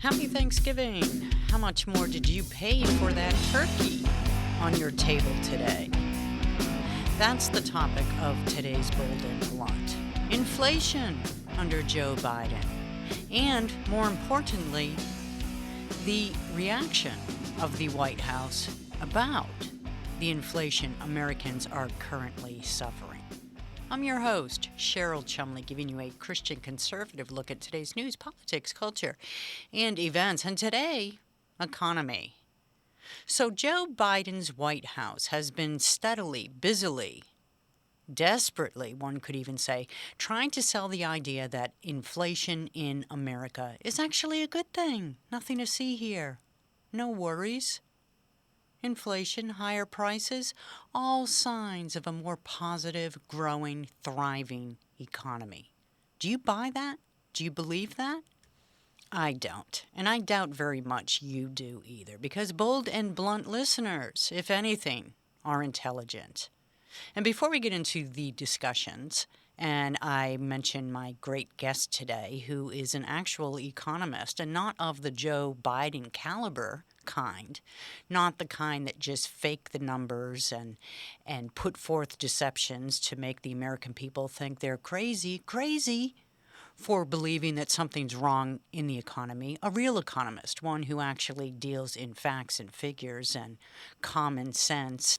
Happy Thanksgiving! How much more did you pay for that turkey on your table today? That's the topic of today's Bold and Blunt. Inflation under Joe Biden. And, more importantly, the reaction of the White House about the inflation Americans are currently suffering. I'm your host, Cheryl Chumley, giving you a Christian conservative look at today's news, politics, culture, and events. And today, economy. So Joe Biden's White House has been steadily, busily, desperately, one could even say, trying to sell the idea that inflation in America is actually a good thing. Nothing to see here. No worries. Inflation, higher prices, all signs of a more positive, growing, thriving economy. Do you buy that? Do you believe that? I don't, and I doubt very much you do either, because bold and blunt listeners, if anything, are intelligent. And before we get into the discussions, and I mention my great guest today, who is an actual economist and not of the Joe Biden caliber kind, not the kind that just fake the numbers and put forth deceptions to make the American people think they're crazy for believing that something's wrong in the economy. A real economist, one who actually deals in facts and figures and common sense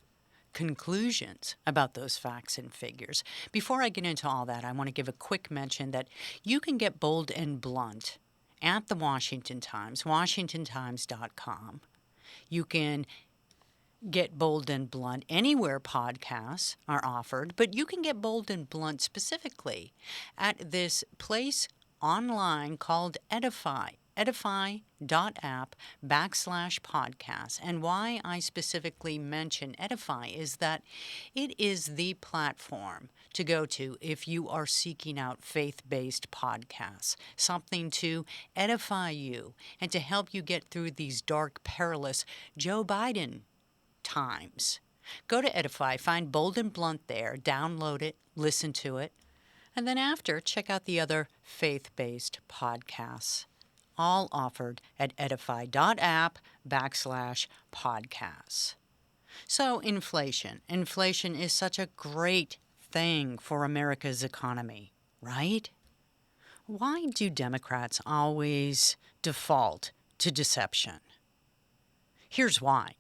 conclusions about those facts and figures. Before I get into all that, I want to give a quick mention that you can get bold and blunt at the Washington Times, WashingtonTimes.com. You can get Bold and Blunt anywhere podcasts are offered, but you can get Bold and Blunt specifically at this place online called Edify. Edify.app/podcast. And why I specifically mention Edify is that it is the platform to go to if you are seeking out faith-based podcasts, something to edify you and to help you get through these dark, perilous Joe Biden times. Go to Edify, find Bold and Blunt there, download it, listen to it, and then after, check out the other faith-based podcasts, all offered at edify.app/podcasts. So inflation. Inflation is such a great thing for America's economy, right? Why do Democrats always default to deception? Here's why.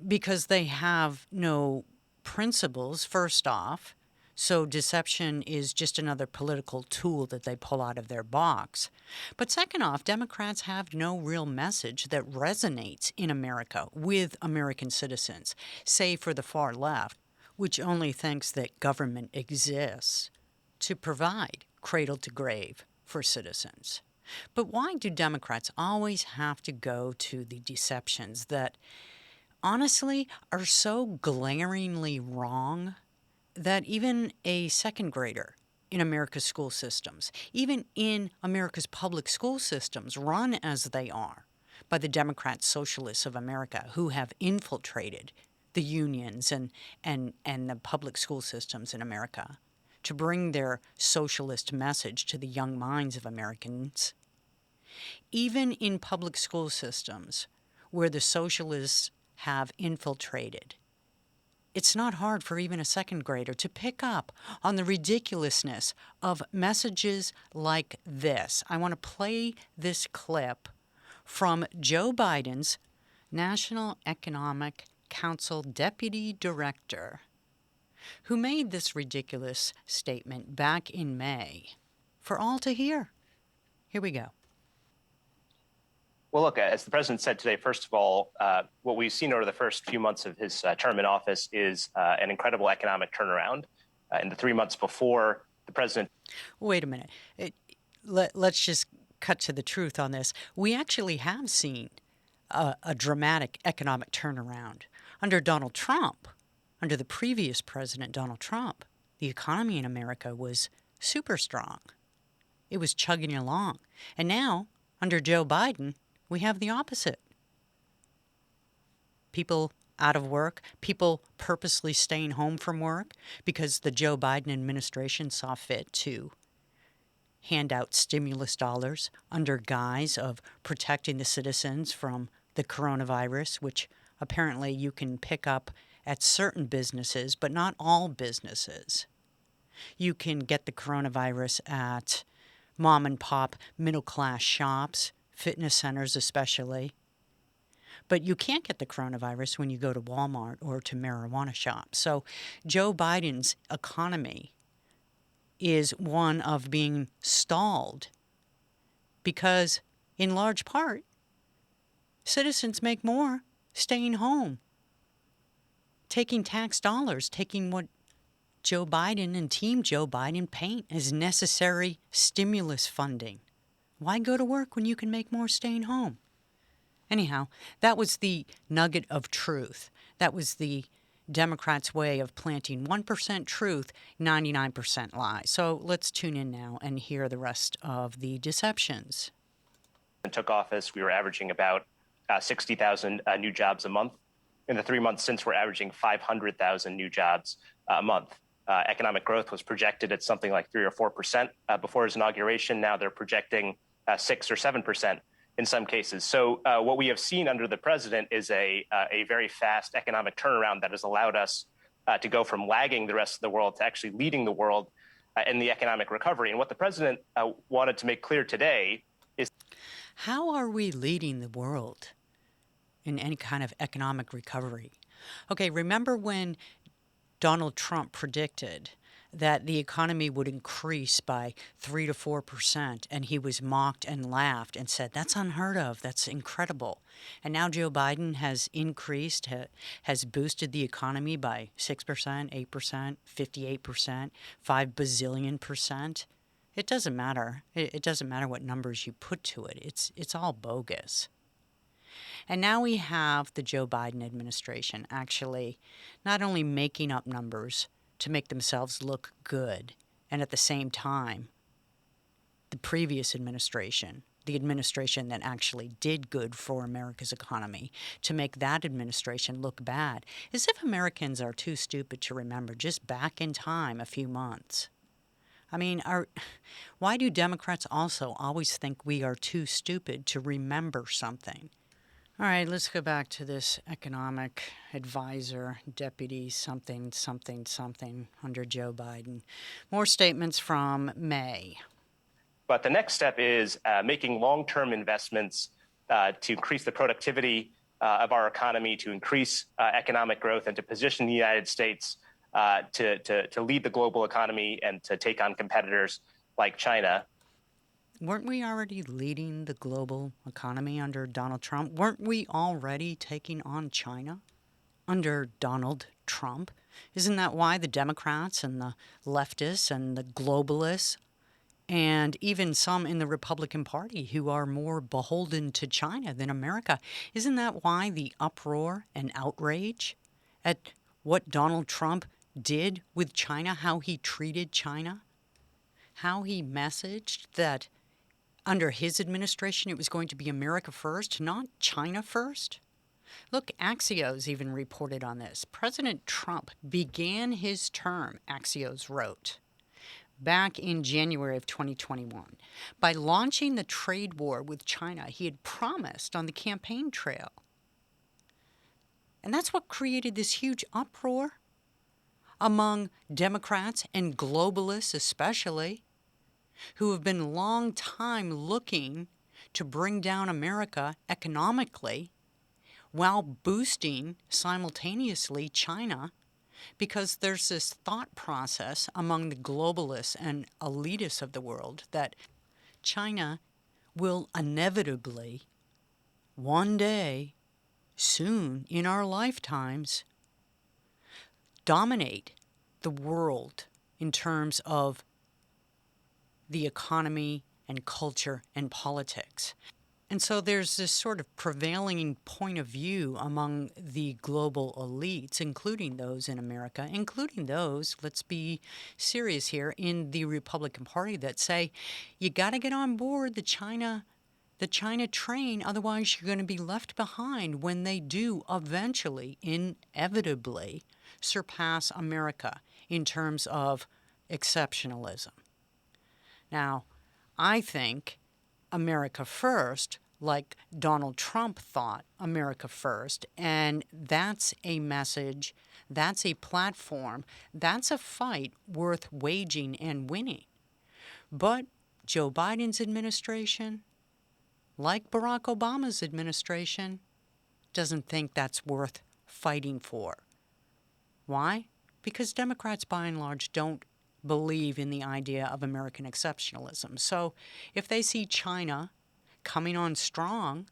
Because they have no principles, first off. So deception is just another political tool that they pull out of their box. But second off, Democrats have no real message that resonates in America with American citizens, save for the far left, which only thinks that government exists to provide cradle to grave for citizens. But why do Democrats always have to go to the deceptions that honestly are so glaringly wrong that even a second grader in America's school systems, even in America's public school systems, run as they are by the Democrat socialists of America who have infiltrated the unions and the public school systems in America to bring their socialist message to the young minds of Americans. Even in public school systems where the socialists have infiltrated, it's not hard for even a second grader to pick up on the ridiculousness of messages like this. I want to play this clip from Joe Biden's National Economic Council Deputy Director, who made this ridiculous statement back in May for all to hear. Here we go. Well, look, as the president said today, first of all, what we've seen over the first few months of his term in office is an incredible economic turnaround. In the 3 months before the president... Wait a minute. Let's just cut to the truth on this. We actually have seen a dramatic economic turnaround. Under Donald Trump, under the previous president, Donald Trump, the economy in America was super strong. It was chugging along. And now, under Joe Biden, we have the opposite. People out of work, people purposely staying home from work because the Joe Biden administration saw fit to hand out stimulus dollars under guise of protecting the citizens from the coronavirus, which apparently you can pick up at certain businesses, but not all businesses. You can get the coronavirus at mom and pop middle class shops, fitness centers especially. But you can't get the coronavirus when you go to Walmart or to marijuana shops. So Joe Biden's economy is one of being stalled because, in large part, citizens make more staying home, taking tax dollars, taking what Joe Biden and Team Joe Biden paint as necessary stimulus funding. Why go to work when you can make more staying home? Anyhow, that was the nugget of truth. That was the Democrats' way of planting 1% truth, 99% lie. So let's tune in now and hear the rest of the deceptions. Took office, we were averaging about 60,000 new jobs a month. In the 3 months since, we're averaging 500,000 new jobs a month. Economic growth was projected at something like 3 or 4% before his inauguration. Now they're projecting 6 or 7% in some cases. So what we have seen under the president is a very fast economic turnaround that has allowed us to go from lagging the rest of the world to actually leading the world in the economic recovery. And what the president wanted to make clear today is, how are we leading the world in any kind of economic recovery? Okay, remember when Donald Trump predicted that the economy would increase by 3 to 4%, and he was mocked and laughed and said, that's unheard of, that's incredible. And now Joe Biden has increased, has boosted the economy by 6%, 8%, 58%, 5 bazillion percent. It doesn't matter. It doesn't matter what numbers you put to it. It's all bogus. And now we have the Joe Biden administration actually not only making up numbers to make themselves look good, and at the same time, the previous administration, the administration that actually did good for America's economy, to make that administration look bad, as if Americans are too stupid to remember just back in time a few months. I mean, why do Democrats also always think we are too stupid to remember something? All right, let's go back to this economic advisor, deputy something, something, something under Joe Biden. More statements from May. but the next step is making long-term investments to increase the productivity of our economy, to increase economic growth, and to position the United States to lead the global economy and to take on competitors like China. Weren't we already leading the global economy under Donald Trump? Weren't we already taking on China under Donald Trump? Isn't that why the Democrats and the leftists and the globalists and even some in the Republican Party who are more beholden to China than America, isn't that why the uproar and outrage at what Donald Trump did with China, how he treated China, how he messaged that under his administration, it was going to be America first, not China first? Look, Axios even reported on this. President Trump began his term, Axios wrote, back in January of 2021, by launching the trade war with China he had promised on the campaign trail. And that's what created this huge uproar among Democrats and globalists especially, who have been long time looking to bring down America economically while boosting simultaneously China, because there's this thought process among the globalists and elitists of the world that China will inevitably, one day, soon in our lifetimes, dominate the world in terms of the economy and culture and politics. And so there's this sort of prevailing point of view among the global elites, including those in America, including those, let's be serious here, in the Republican Party that say, you got to get on board the China train, otherwise you're going to be left behind when they do eventually, inevitably, surpass America in terms of exceptionalism. Now, I think America first, like Donald Trump thought America first, and that's a message, that's a platform, that's a fight worth waging and winning. But Joe Biden's administration, like Barack Obama's administration, doesn't think that's worth fighting for. Why? Because Democrats, by and large, don't believe in the idea of American exceptionalism. So if they see China coming on strong,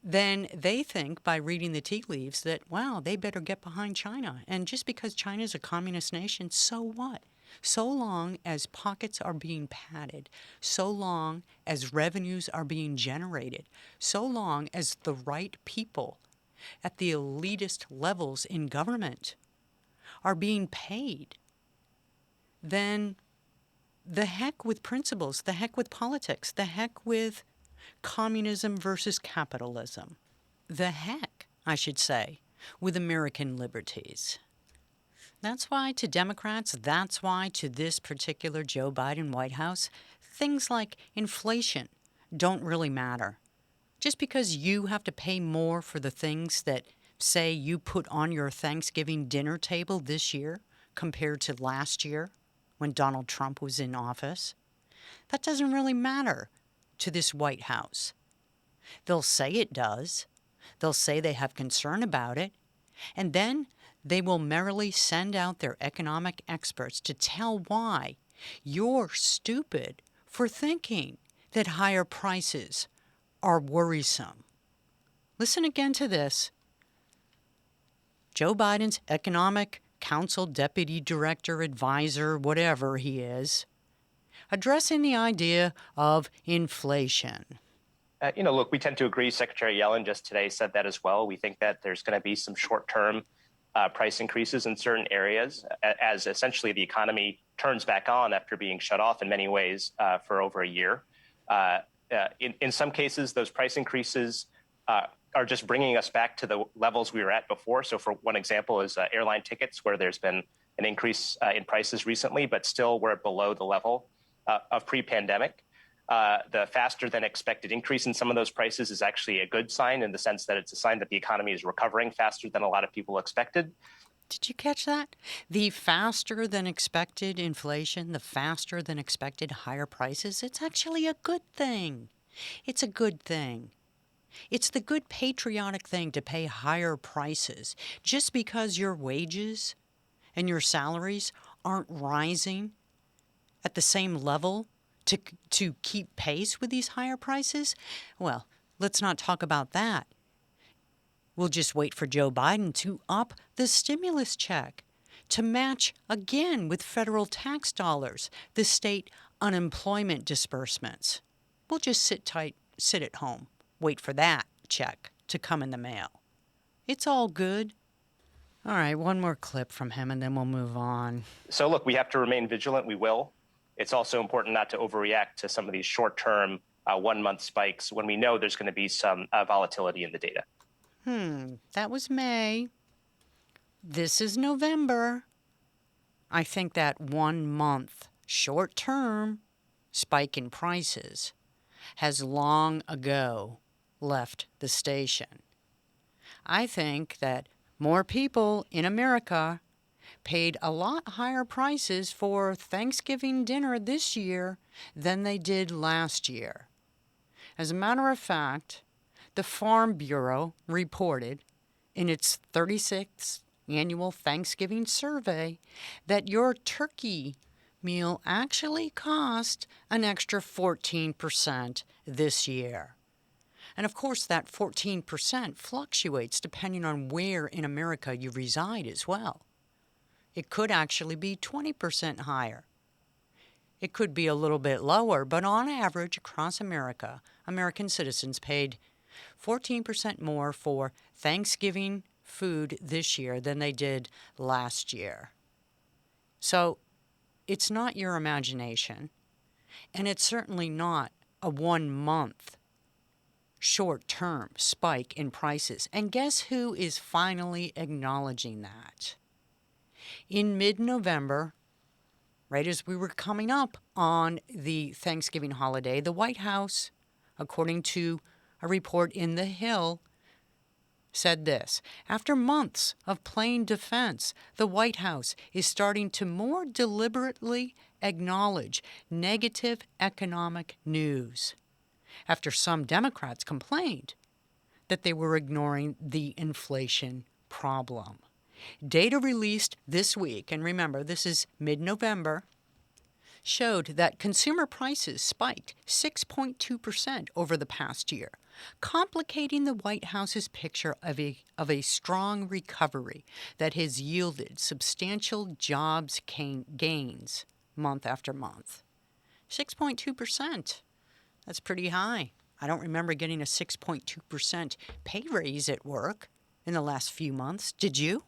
then they think by reading the tea leaves that, wow, they better get behind China. And just because China is a communist nation, so what? So long as pockets are being padded, so long as revenues are being generated, so long as the right people at the elitist levels in government are being paid, then the heck with principles, the heck with politics, the heck with communism versus capitalism, the heck, I should say, with American liberties. That's why to Democrats, that's why to this particular Joe Biden White House, things like inflation don't really matter. Just because you have to pay more for the things that, say, you put on your Thanksgiving dinner table this year compared to last year when Donald Trump was in office, that doesn't really matter to this White House. They'll say it does. They'll say they have concern about it. And then they will merrily send out their economic experts to tell why you're stupid for thinking that higher prices are worrisome. Listen again to this. Joe Biden's Economic Council Deputy Director, Advisor, whatever he is, addressing the idea of inflation. Look, we tend to agree. Secretary Yellen just today said that as well. We think that there's going to be some short-term price increases in certain areas as essentially the economy turns back on after being shut off in many ways for over a year. In some cases, those price increases are just bringing us back to the levels we were at before. So for one example is airline tickets, where there's been an increase in prices recently, but still we're below the level of pre-pandemic. The faster than expected increase in some of those prices is actually a good sign, in the sense that it's a sign that the economy is recovering faster than a lot of people expected. Did you catch that? The faster than expected inflation, the faster than expected higher prices, it's actually a good thing. It's a good thing. It's the good patriotic thing to pay higher prices just because your wages and your salaries aren't rising at the same level to keep pace with these higher prices. Well, let's not talk about that. We'll just wait for Joe Biden to up the stimulus check to match again with federal tax dollars the state unemployment disbursements. We'll just sit at home, wait for that check to come in the mail. It's all good. All right, one more clip from him and then we'll move on. So look, we have to remain vigilant. We will. It's also important not to overreact to some of these short-term one-month spikes when we know there's going to be some volatility in the data. That was May. This is November. I think that 1 month short-term spike in prices has long ago left the station. I think that more people in America paid a lot higher prices for Thanksgiving dinner this year than they did last year. As a matter of fact, the Farm Bureau reported in its 36th annual Thanksgiving survey that your turkey meal actually cost an extra 14% this year. And of course, that 14% fluctuates depending on where in America you reside as well. It could actually be 20% higher. It could be a little bit lower, but on average across America, American citizens paid 14% more for Thanksgiving food this year than they did last year. So it's not your imagination, and it's certainly not a 1 month short-term spike in prices. And guess who is finally acknowledging that? In mid-November, right as we were coming up on the Thanksgiving holiday, the White House, according to a report in The Hill, said this: after months of playing defense, the White House is starting to more deliberately acknowledge negative economic news after some Democrats complained that they were ignoring the inflation problem. Data released this week, and remember, this is mid-November, showed that consumer prices spiked 6.2% over the past year, complicating the White House's picture of a strong recovery that has yielded substantial jobs gains month after month. 6.2%. That's pretty high. I don't remember getting a 6.2% pay raise at work in the last few months. Did you?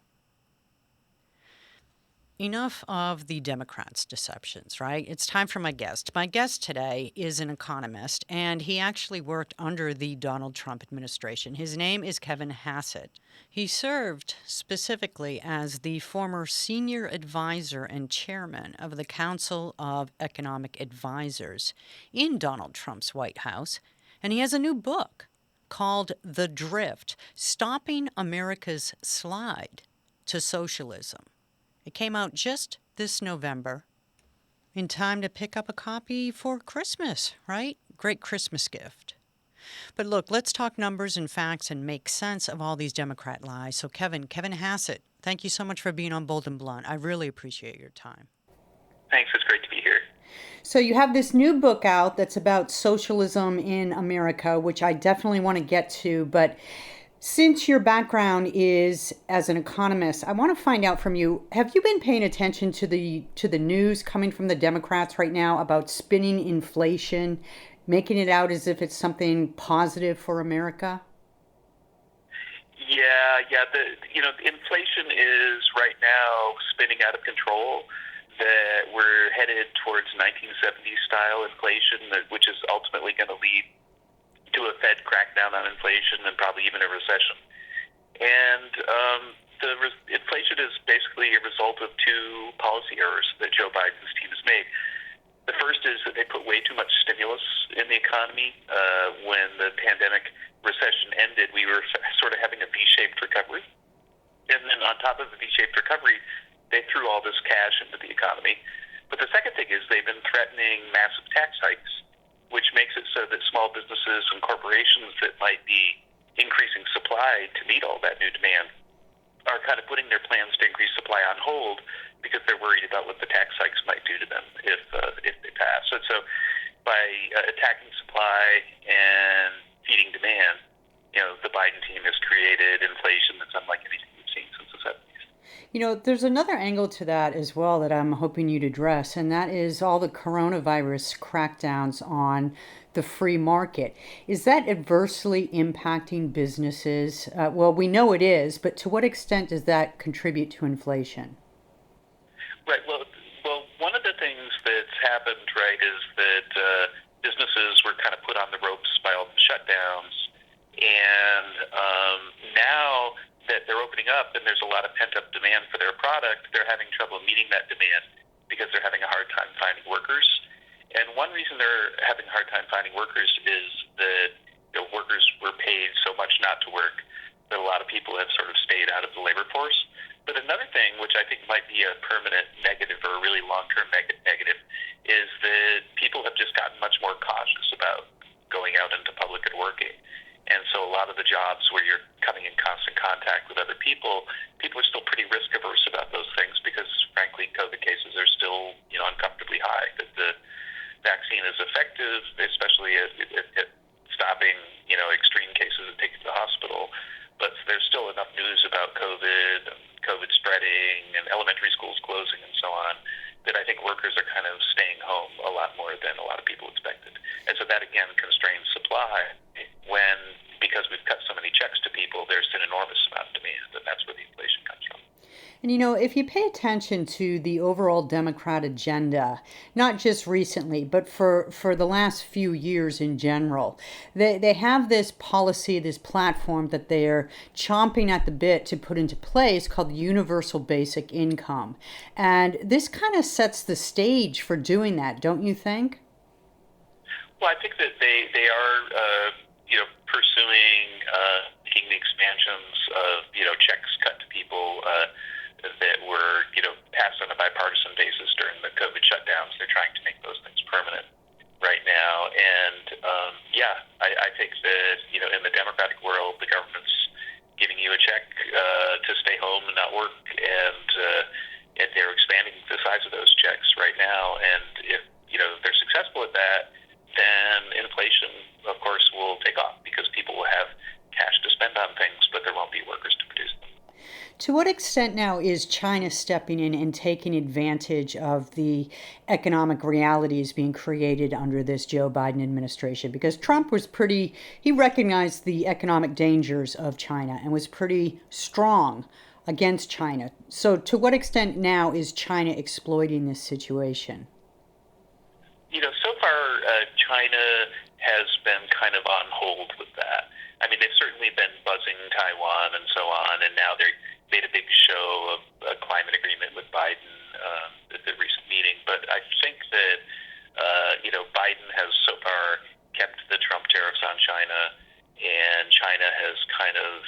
Enough of the Democrats' deceptions, right? It's time for my guest. My guest today is an economist, and he actually worked under the Donald Trump administration. His name is Kevin Hassett. He served specifically as the former senior advisor and chairman of the Council of Economic Advisors in Donald Trump's White House, and he has a new book called The Drift: Stopping America's Slide to Socialism. It came out just this November, in time to pick up a copy for Christmas, right? Great Christmas gift. But look, let's talk numbers and facts and make sense of all these Democrat lies. So Kevin Hassett, thank you so much for being on Bold and Blunt. I really appreciate your time. Thanks. It's great to be here. So you have this new book out that's about socialism in America, which I definitely want to get to, but since your background is as an economist, I want to find out from you, have you been paying attention to the news coming from the Democrats right now about spinning inflation, making it out as if it's something positive for America? Yeah. Inflation is right now spinning out of control. That we're headed towards 1970s style inflation, which is ultimately going to lead to a Fed crackdown on inflation and probably even a recession. And inflation is basically a result of two policy errors that Joe Biden's team has made. The first is that they put way too much stimulus in the economy. When the pandemic recession ended, we were sort of having a V-shaped recovery. And then on top of the V-shaped recovery, they threw all this cash into the economy. But the second thing is they've been threatening massive tax hikes, which makes it so that small businesses and corporations that might be increasing supply to meet all that new demand are kind of putting their plans to increase supply on hold because they're worried about what the tax hikes might do to them if they pass. So by attacking supply and feeding demand, the Biden team has created inflation that's unlike anything we've seen since the 70s. There's another angle to that as well that I'm hoping you'd address, and that is all the coronavirus crackdowns on the free market. Is that adversely impacting businesses? Well, we know it is, but to what extent does that contribute to inflation? Right. Well, one of the things that's happened, right, is that businesses were kind of put on the ropes by all the shutdowns, and now that they're opening up and there's a lot of pent-up demand for their product, they're having trouble meeting that demand because they're having a hard time finding workers. And one reason they're having a hard time finding workers is that workers were paid so much not to work that a lot of people have sort of stayed out of the labor force. But another thing, which I think might be a permanent negative or a really long-term negative, is that people have just gotten much more cautious about going out into public and working. And so a lot of the jobs where you're coming in constant contact with other people are still pretty risk averse about those things because, frankly, COVID cases are still, uncomfortably high. That the vaccine is effective, especially at stopping, extreme cases and taking to the hospital. But there's still enough news about COVID and COVID spreading and elementary schools closing and so on that I think workers are kind of staying home a lot more than a lot of people expected. And so that, again, constrains supply because we've cut so many checks to people, there's an enormous amount of demand, and that's where the inflation comes from. And if you pay attention to the overall Democrat agenda, not just recently, but for the last few years in general, they have this policy, this platform that they're chomping at the bit to put into place called the universal basic income. And this kind of sets the stage for doing that, don't you think? Well, I think that they are, pursuing making the expansions of, checks cut to people that were, passed on a bipartisan basis during the COVID shutdowns. They're trying to make those things permanent right now. And, I think that, in the Democratic world, the government's giving you a check to stay home and not work, and they're expanding the size of those checks right now. And if, they're successful at that, then inflation, of course, will take off because people will have cash to spend on things, but there won't be workers to produce them. To what extent now is China stepping in and taking advantage of the economic realities being created under this Joe Biden administration? Because Trump he recognized the economic dangers of China and was pretty strong against China. So to what extent now is China exploiting this situation? So far, China has been kind of on hold with that. I mean, they've certainly been buzzing Taiwan and so on, and now they made a big show of a climate agreement with Biden at the recent meeting. But I think that, Biden has so far kept the Trump tariffs on China, and China has kind of,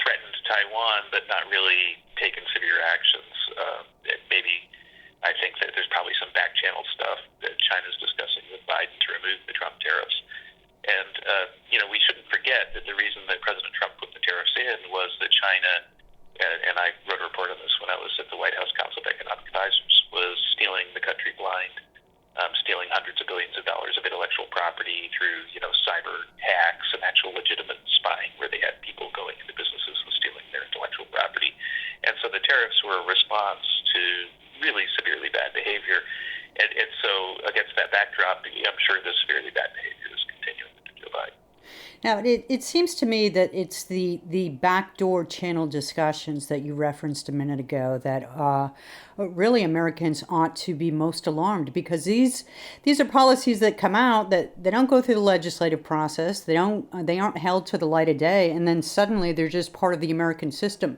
threatened Taiwan, but not really taken severe actions. I think that there's probably some back channel stuff that China's discussing with Biden to remove the Trump tariffs. And, we shouldn't forget that the reason that President Trump put the tariffs in was that China, and I wrote a report on this when I was at the White House Council of Economic Advisors, was stealing the country blind, stealing hundreds of billions of dollars of intellectual property through, cyber hacks and actual legitimate spying where they had people going into businesses and stealing their intellectual property. And so the tariffs were a response to really severely bad behavior. And so against that backdrop, I'm sure the severely bad behavior is continuing to Joe Biden. Now, it seems to me that it's the backdoor channel discussions that you referenced a minute ago that really Americans ought to be most alarmed, because these are policies that come out that they don't go through the legislative process. They aren't held to the light of day, and then suddenly they're just part of the American system.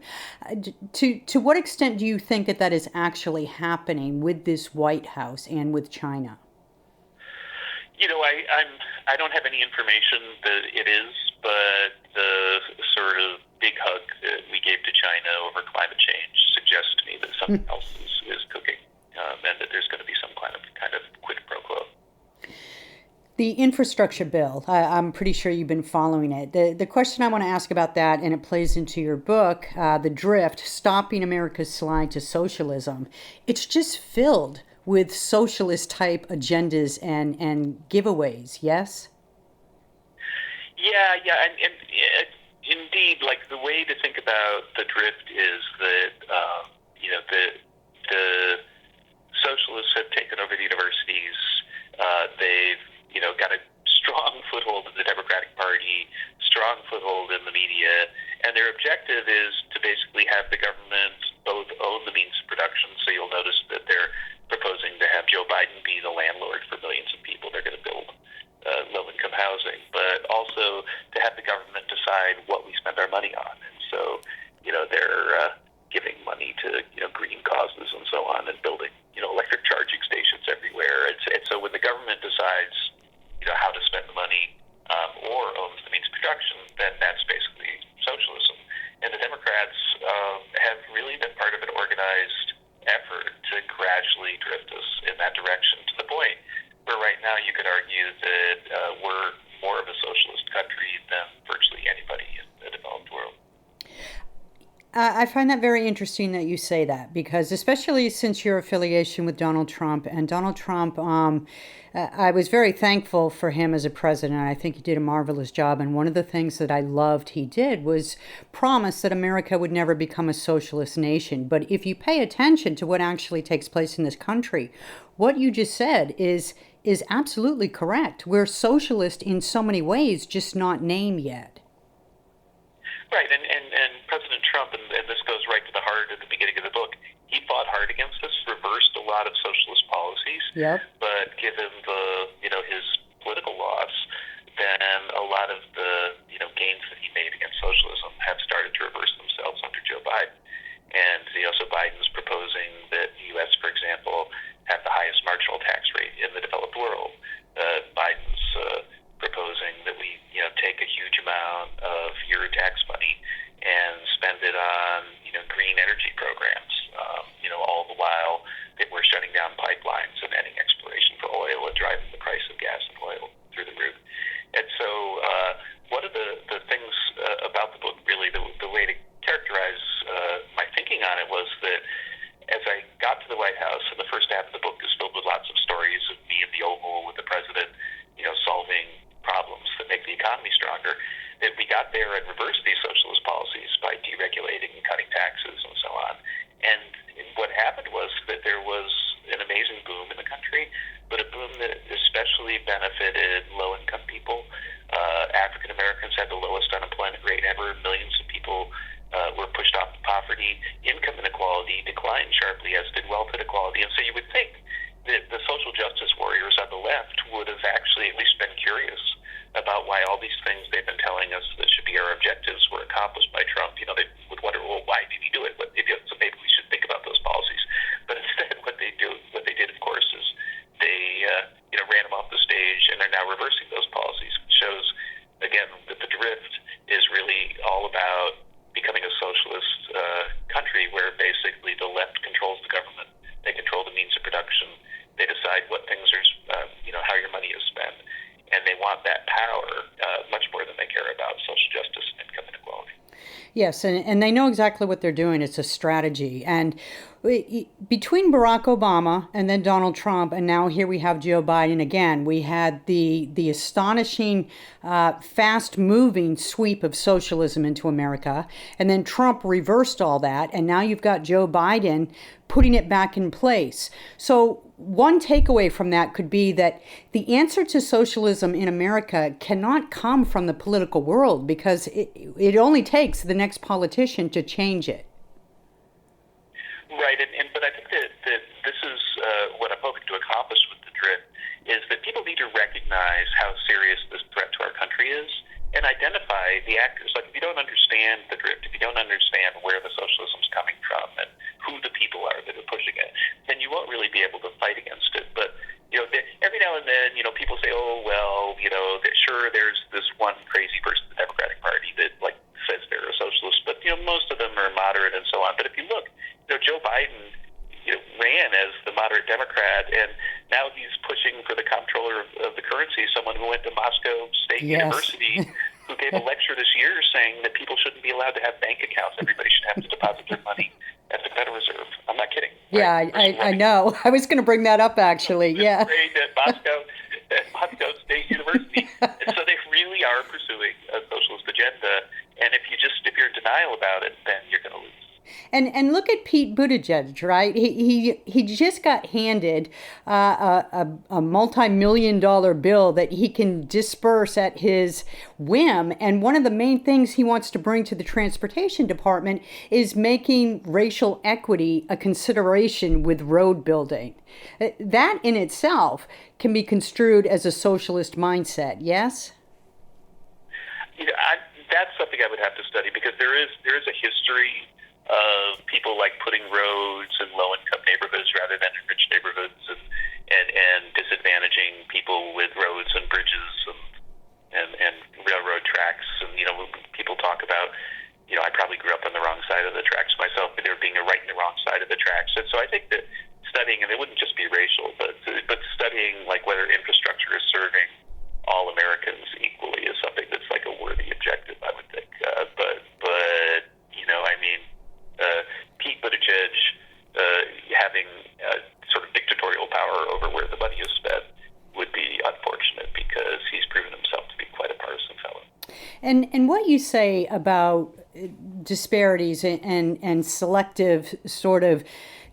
To what extent do you think that is actually happening with this White House and with China? I don't have any information that it is, but the sort of big hug that we gave to China over climate change suggests to me that something else is cooking, and that there's going to be some kind of quid pro quo. The infrastructure bill, I'm pretty sure you've been following it. The question I want to ask about that, and it plays into your book, The Drift, Stopping America's Slide to Socialism, it's just filled with socialist-type agendas and giveaways, yes? Yeah, and indeed, like the way to think about the drift is that, the socialists have taken over the universities. They've, got a strong foothold in the Democratic Party, strong foothold in the media, and their objective is to basically have the government both own the means of production. So you'll notice that they're proposing to have Joe Biden be the landlord for millions of people. They're going to build low-income housing, but also to have the government decide what we spend our money on. And so, they're giving money to, green causes and so on, and building, electric charging stations everywhere. And so when the government decides, how to spend the money or owns the means of production, then that's basically socialism. And the Democrats have really been part of an organized effort to gradually drift us in that direction, to the point where right now you could argue that we're more of a socialist country than virtually anybody in the developed world. I find that very interesting that you say that, because especially since your affiliation with Donald Trump, and Donald Trump, I was very thankful for him as a president. I think he did a marvelous job. And one of the things that I loved he did was promise that America would never become a socialist nation. But if you pay attention to what actually takes place in this country, what you just said is absolutely correct. We're socialist in so many ways, just not named yet. Right, and President Trump, and this goes right to the heart at the beginning of the book, he fought hard against this, reversed a lot of socialist policies, Yep. but given his political loss, then a lot of the gains that he made against socialism have started to reverse themselves under Joe Biden. And so Biden's proposing that the U.S., for example, have the highest marginal tax rate in the developed world. Biden's proposing that we take a huge amount of your tax money and spend it on green energy programs. All the while that we're shutting down pipelines and ending exploration for oil and driving the price of gas and oil through the roof. And so one of the things about the book, really, the way to characterize my thinking on it was that as I got to the White House, and the first half of the book is filled with lots of stories of me in the Oval with the president, solving problems that make the economy stronger, that we got there and reversed these socialist policies by deregulating and cutting taxes and so on. And what happened was that there was an amazing boom in the country, but a boom that especially benefited low-income people. African Americans had the lowest unemployment rate ever. Millions of people were pushed off poverty. Income inequality declined sharply, as did wealth inequality. And so you would think that the social justice warriors on the left would have actually at least been curious about why all these things they've been telling us that should be our objectives were accomplished by Trump. They would wonder, well, why did he do it? So maybe we should think about those policies. But instead, what they did, of course, is they ran him off the stage, and they're now reversing those policies. It shows, again, that the drift is really all about becoming a socialist country where basically the left controls the government. They control the means of production. They decide what things are, how your money is spent. And they want that power much more than they care about social justice and income inequality. Yes, and they know exactly what they're doing. It's a strategy. And between Barack Obama and then Donald Trump, and now here we have Joe Biden again, we had the astonishing, fast-moving sweep of socialism into America, and then Trump reversed all that, and now you've got Joe Biden putting it back in place. So one takeaway from that could be that the answer to socialism in America cannot come from the political world, because it only takes the next politician to change it. Right, but I think that this is what I'm hoping to accomplish with the drift, is that people need to recognize how serious this threat to our country is and identify the actors. Like, if you don't understand the drift, if you don't understand where the socialism's coming from and who the people are that are pushing it, then you won't really be able to fight against it. But, every now and then, people say, oh, well, sure, there's this one crazy person in the Democratic Party that, says they're a socialist, but, most of them are moderate and so on. But if you look, Joe Biden, ran as the moderate Democrat, and now he's pushing for the comptroller of the currency, someone who went to Moscow State University, who gave a lecture this year saying that people shouldn't be allowed to have bank accounts. Everybody should have to deposit their money at the Federal Reserve. I'm not kidding. Yeah, right? I know. I was going to bring that up, actually. Yeah. At Moscow State University. And so they really are pursuing a socialist agenda. And if you're in denial about it, then you're going to lose. And look at Pete Buttigieg, right? He just got handed a multi-million-dollar bill that he can disperse at his whim. And one of the main things he wants to bring to the transportation department is making racial equity a consideration with road building. That in itself can be construed as a socialist mindset, yes? That's something I would have to study, because there is a history of people putting roads in low-income neighborhoods rather than in rich neighborhoods, and disadvantaging people with roads and bridges and railroad tracks. And people talk about, I probably grew up on the wrong side of the tracks myself, but there being a right and a wrong side of the tracks. And so I think that studying, and it wouldn't just be racial, but studying whether infrastructure is serving all Americans equally is something that's a worthy objective, I would think. But Pete Buttigieg having sort of dictatorial power over where the money is spent would be unfortunate, because he's proven himself to be quite a partisan fellow. And what you say about disparities and selective sort of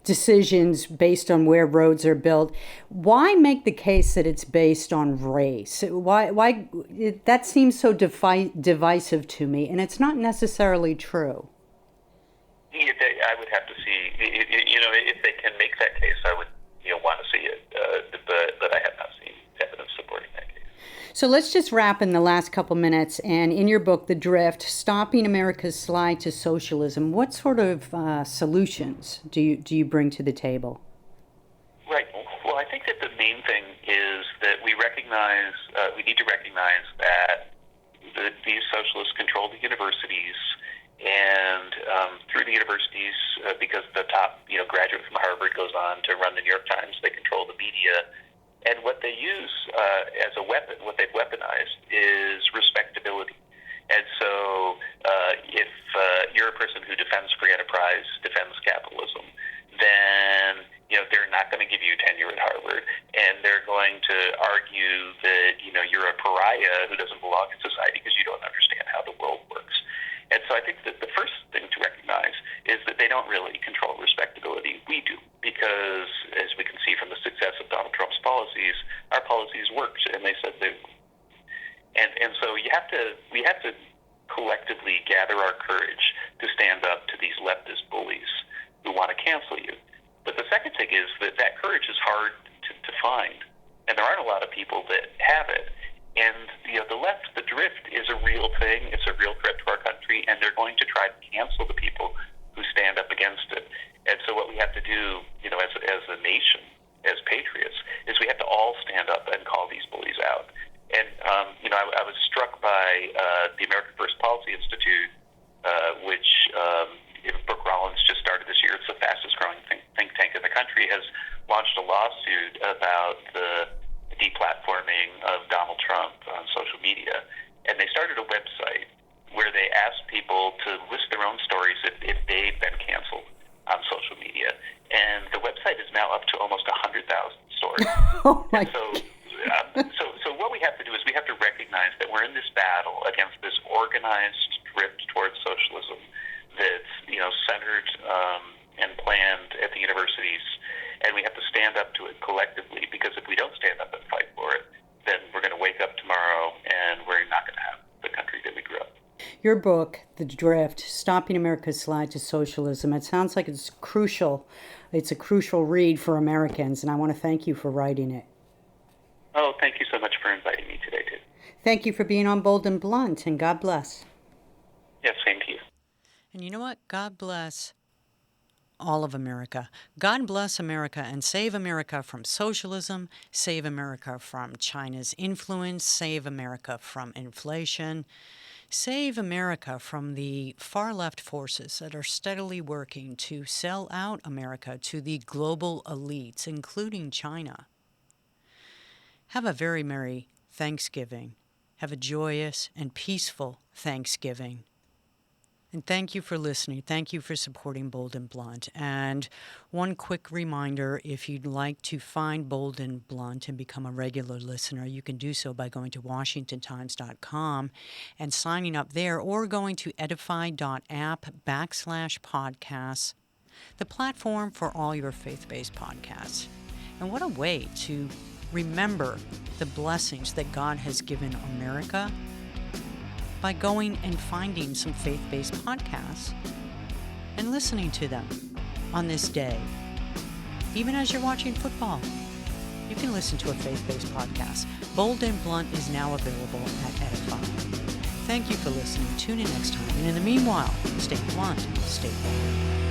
decisions based on where roads are built. Why make the case that it's based on race? Why that seems so divisive to me, and it's not necessarily true. I would have to see, if they can make that case, I would, want to see it, but I have not seen evidence supporting that case. So let's just wrap in the last couple minutes. And in your book, The Drift, Stopping America's Slide to Socialism, what sort of solutions do you bring to the table? Right. Well, I think that the main thing is that we need to recognize that these socialists control the universities, and through the universities, because the top graduate from Harvard goes on to run the New York Times, they control the media. And what they use as a weapon, what they've weaponized, is respectability. And so if you're a person who defends free enterprise, defends capitalism, then they're not going to give you tenure at Harvard, and they're going to argue that you're a pariah who doesn't belong in society because you don't understand how the world works. And so I think that the first thing to recognize is that they don't really control respectability. We do, because as we can see from the success of Donald Trump's policies, our policies worked, and they said they would. And so we have to collectively gather our courage to stand up to these leftist bullies who want to cancel you. But the second thing is that courage is hard to find, and there aren't a lot of people that have it. And the left, the drift, is a real thing. It's a real threat to our country, and they're going to try to cancel the people who stand up against it. And so what we have to do, as a nation, as patriots, is we have to all stand up and call these bullies out. And I was struck by the American First Policy Institute, which Brooke Rollins just started this year. It's the fastest growing think tank in the country. Has launched a lawsuit about the deplatforming of Donald Trump on social media, and they started a website where they asked people to list their own stories if they've been canceled on social media, and the website is now up to almost 100,000 stories. Oh my! So what we have to do is we have to recognize that we're in this battle against this organized drift towards socialism that's centered and planned at the universities. And we have to stand up to it collectively, because if we don't stand up and fight for it, then we're going to wake up tomorrow and we're not going to have the country that we grew up. Your book, The Drift, Stopping America's Slide to Socialism, it sounds like it's crucial. It's a crucial read for Americans, and I want to thank you for writing it. Oh, thank you so much for inviting me today, too. Thank you for being on Bold and Blunt, and God bless. Yes, same to you. And you know what? God bless all of America. God bless America and save America from socialism, save America from China's influence, save America from inflation, save America from the far left forces that are steadily working to sell out America to the global elites, including China. Have a very merry Thanksgiving. Have a joyous and peaceful Thanksgiving. And thank you for listening. Thank you for supporting Bold and Blunt. And one quick reminder, if you'd like to find Bold and Blunt and become a regular listener, you can do so by going to WashingtonTimes.com and signing up there, or going to edify.app/podcasts, the platform for all your faith-based podcasts. And what a way to remember the blessings that God has given America by going and finding some faith-based podcasts and listening to them on this day. Even as you're watching football, you can listen to a faith-based podcast. Bold and Blunt is now available at Edify. Thank you for listening. Tune in next time. And in the meanwhile, stay blunt, stay bold.